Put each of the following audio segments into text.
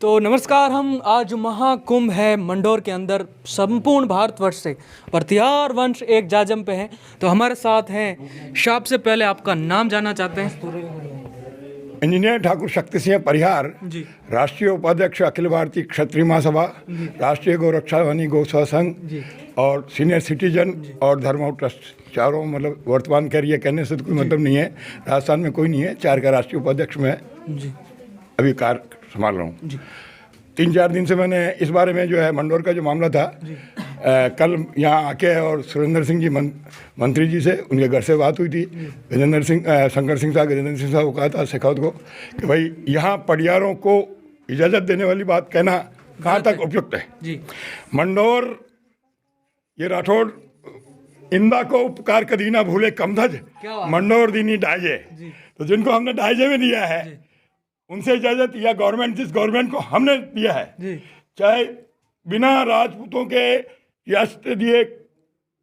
तो नमस्कार, हम आज महाकुंभ है मंडोर के अंदर संपूर्ण भारतवर्ष से प्रतिहार वंश एक जाजम पे हैं। तो हमारे साथ हैं, सबसे पहले आपका नाम जानना चाहते हैं। इंजीनियर ठाकुर शक्ति सिंह परिहार जी। राष्ट्रीय उपाध्यक्ष अखिल भारतीय क्षत्रिय महासभा, राष्ट्रीय गौरक्षा वाणी गौसेवा संघ और सीनियर सिटीजन और धर्म ट्रस्ट, चारों मतलब वर्तमान करिए कहने से तो कोई मतलब नहीं है। राजस्थान में कोई नहीं है, 4 का राष्ट्रीय उपाध्यक्ष में जी अभी कार्य संभाल रहा हूँ। 3-4 दिन से मैंने इस बारे में जो है मंडोर का जो मामला था कल यहाँ आके और सुरेंद्र सिंह जी मंत्री जी से उनके घर से बात हुई थी। गजेंद्र सिंह शंकर सिंह साहब गजेंद्र सिंह साहब को कहा था शेखावत को कि भाई यहाँ पटियारों को इजाज़त देने वाली बात कहना कहाँ तक उपयुक्त है। जी। मंडोर ये राठौड़ इंदा को उपकार कदी ना भूले कमधज, मंडोर दीनी डाइजे। तो जिनको हमने डाइजे में दिया है उनसे इजाजत या गवर्नमेंट, जिस गवर्नमेंट को हमने दिया है, चाहे बिना राजपूतों के रियासत दिए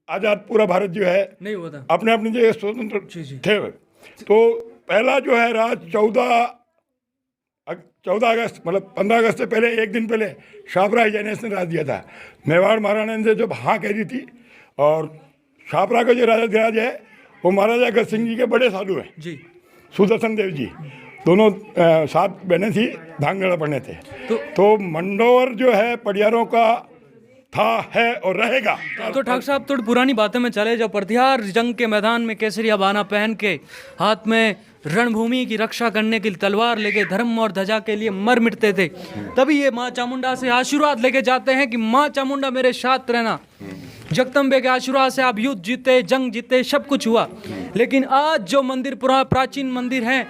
आज़ाद पूरा भारत जो है नहीं हुआ था, अपने अपनी जगह स्वतंत्र थे। तो पहला जो है राज 14 अगस्त मतलब 15 अगस्त से पहले एक दिन पहले शाहपरा हिजानेस ने राज दिया था। मेवाड़ महाराणा ने जब हाँ कह दी थी, और शाहपरा का जो राज है वो महाराजा अगस्त सिंह जी के बड़े साधु हैं जी, सुदर्शन देव जी, दोनों 7 बहनें थी, धांगड़ा पढ़ने थे। तो मंडोर जो है पटियारों का था, है और रहेगा। तो ठाकुर साहब थोड़ी पुरानी बातों में चले जाओ। प्रतिहार जंग के मैदान में केसरिया बाना पहन के हाथ में रणभूमि की रक्षा करने के लिए तलवार लेके धर्म और ध्वजा के लिए मर मिटते थे। तभी ये माँ चामुंडा से आशीर्वाद लेके जाते हैं कि माँ चामुंडा मेरे साथ रहना। जगदम्बे के आशीर्वाद से आप युद्ध जीते, जंग जीते, सब कुछ हुआ। लेकिन आज जो मंदिर प्राचीन मंदिर है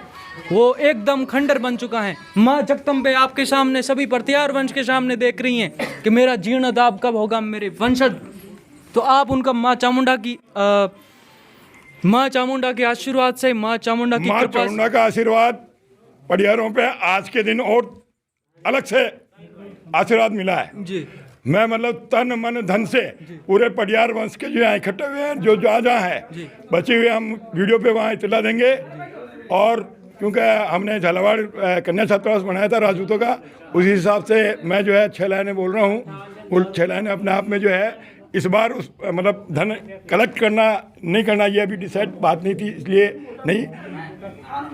वो एकदम खंडर बन चुका है। माँ जगदम्बे आपके सामने, सभी प्रतिहार वंश के सामने देख रही हैं कि मेरा जीर्णोद्धार कब होगा, मेरे वंशज। तो आप उनका माँ चामुंडा के आशीर्वाद से, माँ चामुंडा का आशीर्वाद पटियारों पे आज के दिन और अलग से आशीर्वाद मिला है जी। मैं मतलब तन मन धन से पूरे पटियार वंश के जो यहाँ इकट्ठे हुए हैं, जो जहाँ है बचे हुए, हम वीडियो पे वहाँ इतला देंगे। और क्योंकि हमने झालावाड़ कन्या छात्रावास बनाया था राजपूतों का, उसी हिसाब से मैं जो है 6 लाइनें बोल रहा हूँ। वो 6 लाइनें अपने आप में जो है इस बार उस मतलब धन कलेक्ट करना नहीं करना ये अभी डिसाइड बात नहीं थी, इसलिए नहीं।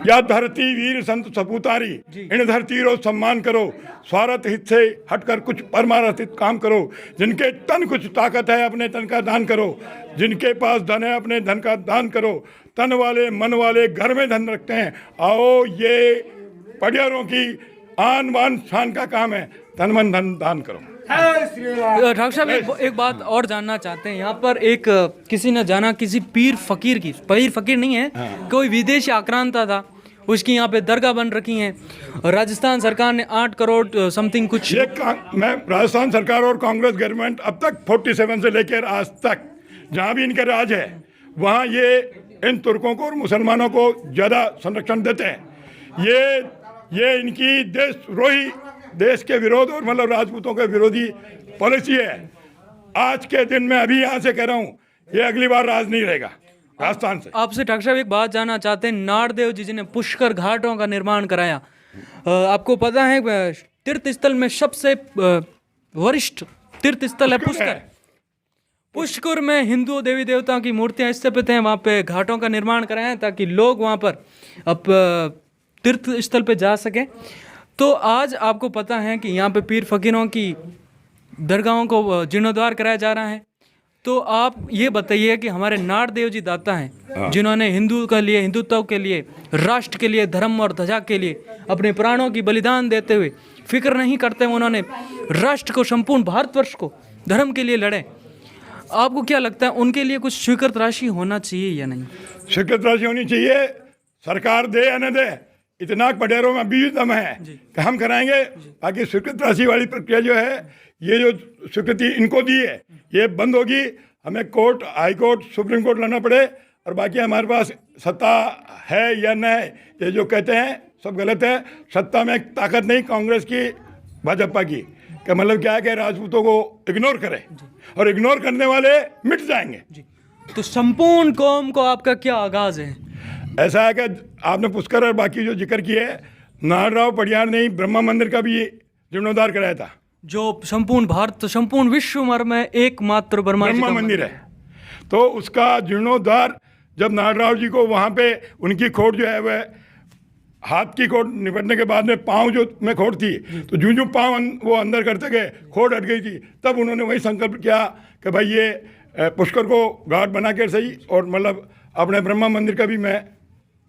या धरती वीर संत सपूतारी, इन धरती रो सम्मान करो, स्वार्थ हित से हटकर कुछ परमार्थ हित काम करो। जिनके तन कुछ ताकत है अपने तन का दान करो, जिनके पास धन है अपने धन का दान करो। तन वाले मन वाले घर में धन रखते हैं, आओ ये पटियारों की आन बान शान का काम है, तन मन धन दान करो। ठाकुर साहब एक बात और जानना चाहते हैं। यहाँ पर एक किसी ने जाना किसी पीर फकीर नहीं है, कोई विदेशी आक्रांता था, उसकी यहाँ पे दरगाह बन रखी है। राजस्थान सरकार ने 8 करोड़ समथिंग कुछ मैं राजस्थान सरकार और कांग्रेस गवर्नमेंट अब तक 47 से लेकर आज तक जहाँ भी इनका राज है वहाँ ये इन तुर्कों को और मुसलमानों को ज़्यादा संरक्षण देते हैं। ये इनकी देशद्रोही, देश के विरोध और मतलब राजपूतों के विरोधी पॉलिसी है। आज के दिन में अभी यहाँ से कह रहा हूँ, ये अगली बार राज नहीं रहेगा राजस्थान से। आपसे ठाकुर साहब एक बात जानना चाहते हैं। नारदेव जी ने पुष्कर घाटों का निर्माण कराया। आपको पता है तीर्थ स्थल में सबसे वरिष्ठ तीर्थ स्थल है पुष्कर। पुष्कर में हिंदू देवी देवताओं की मूर्तियां स्थापित हैं, वहाँ पे घाटों का निर्माण कराया ताकि लोग वहाँ पर अब तीर्थ स्थल पे जा सकें। तो आज आपको पता है कि यहाँ पे पीर फकीरों की दरगाहों को जीर्णोद्धार कराया जा रहा है। तो आप ये बताइए कि हमारे नारदेव जी दाता हैं जिन्होंने हिंदुत्व के लिए, राष्ट्र के लिए, धर्म और ध्वजा के लिए अपने प्राणों की बलिदान देते हुए फिक्र नहीं करते, उन्होंने राष्ट्र को, संपूर्ण भारतवर्ष को धर्म के लिए लड़े। आपको क्या लगता है उनके लिए कुछ स्वीकृत राशि होना चाहिए या नहीं? स्वीकृत राशि होनी चाहिए, सरकार दे या न दे, इतना पटियारों में अभी दम है कि हम कराएंगे। बाकी स्वीकृत राशि वाली प्रक्रिया जो है, ये जो स्वीकृति इनको दी है ये बंद होगी। हमें court, high court, supreme court लाना पड़े, और बाकी हमारे पास सत्ता है या न है, ये जो कहते हैं सब गलत है। सत्ता में ताकत नहीं कांग्रेस की, भाजपा की, कि मतलब क्या है कि राजपूतों को इग्नोर करें, और इग्नोर करने वाले मिट जाएंगे। तो संपूर्ण कौम को आपका क्या आगाज है? ऐसा है कि आपने पुष्कर और बाकी जो जिक्र किए, नारायण राव पटियार ने ब्रह्मा मंदिर का भी जीर्णोद्धार कराया था। जो संपूर्ण भारत, संपूर्ण विश्व भर में एकमात्र ब्रह्मा जी ब्रह्मा का मंदिर है। तो उसका जीर्णोद्धार जब नारदाव जी को वहाँ पे उनकी खोट जो है वह हाथ की खोट निपटने के बाद में पाँव जो में खोट थी, तो जो जो पाँव वो अंदर करते गए खोट हट गई थी, तब उन्होंने वही संकल्प किया कि भाई ये पुष्कर को घाट बना के सही और मतलब अपने ब्रह्मा मंदिर का भी मैं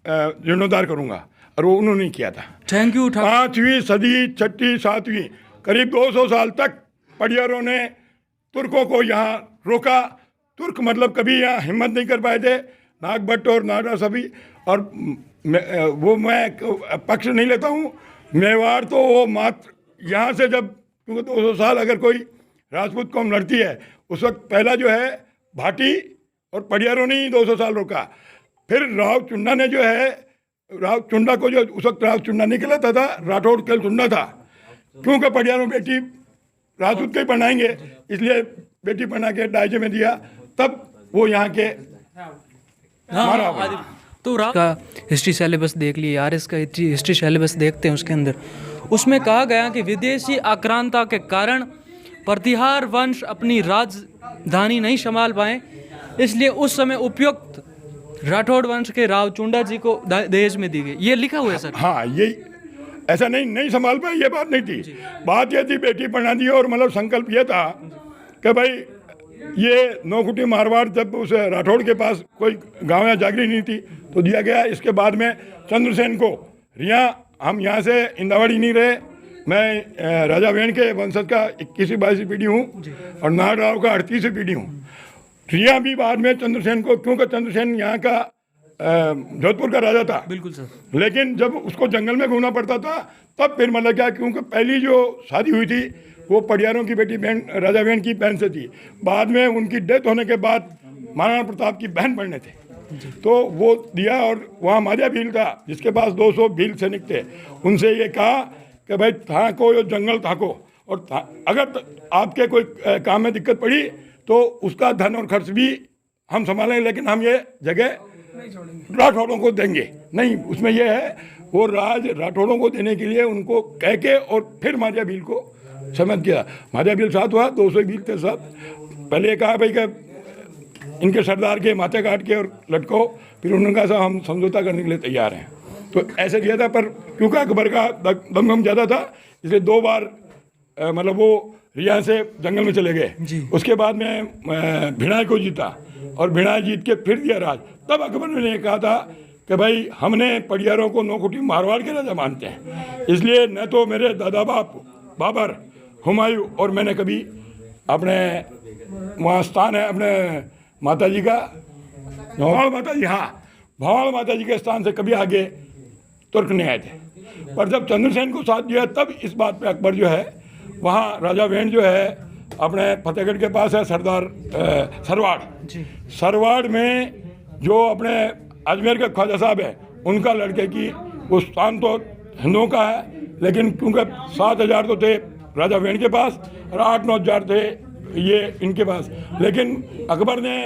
जीर्णोद्धार करूँगा, और वो उन्होंने किया था। Thank you. 5वीं सदी 6वीं 7वीं करीब 200 साल तक पडियारों ने तुर्कों को यहाँ रोका। तुर्क मतलब कभी यहाँ हिम्मत नहीं कर पाए थे, नागभट्ट और नाडा सभी। और मैं पक्ष नहीं लेता हूँ, मेवाड़ तो वो मात्र यहाँ से जब, क्योंकि 200 साल अगर कोई राजपूत कौम लड़ती है, उस वक्त पहला जो है भाटी और पडियारों ने ही 200 साल रोका। फिर राव चुंडा ने जो है, राव चुंडा को जो उस वक्त राव चुंडा निकला था राठौड़ केल चुंडा था, क्योंकि पडियारों बेटी राजपूत के बनाएंगे, इसलिए बेटी बना के दायजे में दिया, तब वो यहाँ के मारा हुआ। तो का हिस्ट्री सिलेबस देख लिए, आरएस का हिस्ट्री सिलेबस देखते हैं, उसके अंदर उसमें कहा गया कि विदेशी आक्रांता के कारण प्रतिहार वंश अपनी राजधानी नहीं संभाल पाए, इसलिए उस समय उपयुक्त राठौड़ वंश के राव चुंडा जी को दहेज में दी गई। ये लिखा हुआ है सर? हाँ, यही ऐसा नहीं संभाल पाए, ये बात नहीं थी। बात ये थी बेटी पढ़ा दी, और मतलब संकल्प ये था कि भाई ये नौकुटी मारवाड़ जब उस राठौड़ के पास कोई गांव या जागरी नहीं थी तो दिया गया। इसके बाद में चंद्रसेन को रिया, हम यहाँ से इंदावाड़ी नहीं रहे, मैं राजा वेण के वंशज का 21वीं पीढ़ी हूँ और नारराव का 38वीं पीढ़ी हूँ। रिया भी बाद में चंद्रसेन को, क्योंकि चंद्रसेन यहाँ का जोधपुर का राजा था। बिल्कुल सर। लेकिन जब उसको जंगल में घूमना पड़ता था, तब फिर मतलब क्या, क्योंकि पहली जो शादी हुई थी वो पडियारों की बेटी बहन राजा वेण की बहन से थी। बाद में उनकी डेथ होने के बाद महाराणा प्रताप की बहन पढ़ने थे, तो वो दिया। और वहाँ मादिया भील था जिसके पास 200 भील सैनिक थे, उनसे ये कहा कि भाई थाको यो जंगल थाको, और अगर आपके कोई काम में दिक्कत पड़ी तो उसका धन और खर्च भी हम संभालेंगे, लेकिन हम ये जगह राठौड़ों को देंगे नहीं। उसमें यह है वो राज राठौड़ों को देने के लिए उनको कह के और फिर मादिया भील को समझ किया। मादिया भील साथ हुआ, 200 भील के साथ। पहले कहा भाई कि इनके सरदार के माथे काट के और लटको, फिर उन्होंने कहा साहब हम समझौता करने के लिए तैयार हैं, तो ऐसे किया था। पर क्योंकि अकबर का दमघम ज़्यादा था, इसलिए 2 बार मतलब वो रिया से जंगल में चले गए। उसके बाद में भिड़ाई को जीता और भिड़ाई जीत के फिर दिया राज। तब अकबर ने कहा था कि भाई हमने पडियारों को नौकुटी मारवाड़ के राजा मानते हैं, इसलिए न तो मेरे दादा बाप बाबर, हुमायूं और मैंने कभी अपने वहाँ स्थान है अपने माता जी का, भवाल माता जी, हाँ भवाल माता जी के स्थान से कभी आगे तुर्क नहीं आए थे। पर जब चंद्रसेन को साथ दिया, तब इस बात पे अकबर जो है, वहाँ राजा वेण जो है अपने फतेहगढ़ के पास है सरदार सरवाड़, सरवाड़ में जो अपने अजमेर के ख्वाजा साहब है, उनका लड़के की वो स्थान तो हिंदुओं का है, लेकिन क्योंकि 7,000 तो थे राजा वेण के पास और 8-9 हज़ार थे ये इनके पास। लेकिन अकबर ने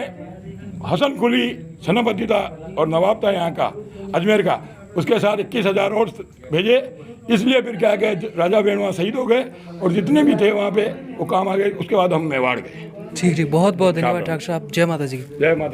हसन कुली सेनापति था और नवाब था यहाँ का अजमेर का, उसके साथ 21,000 और भेजे। इसलिए फिर क्या गए, राजा वेण वहाँ शहीद हो गए और जितने भी थे वहाँ पे वो काम आ गए। उसके बाद हम मेवाड़ गए। ठीक, बहुत बहुत धन्यवाद डॉक्टर साहब। जय माता जी। जय माता।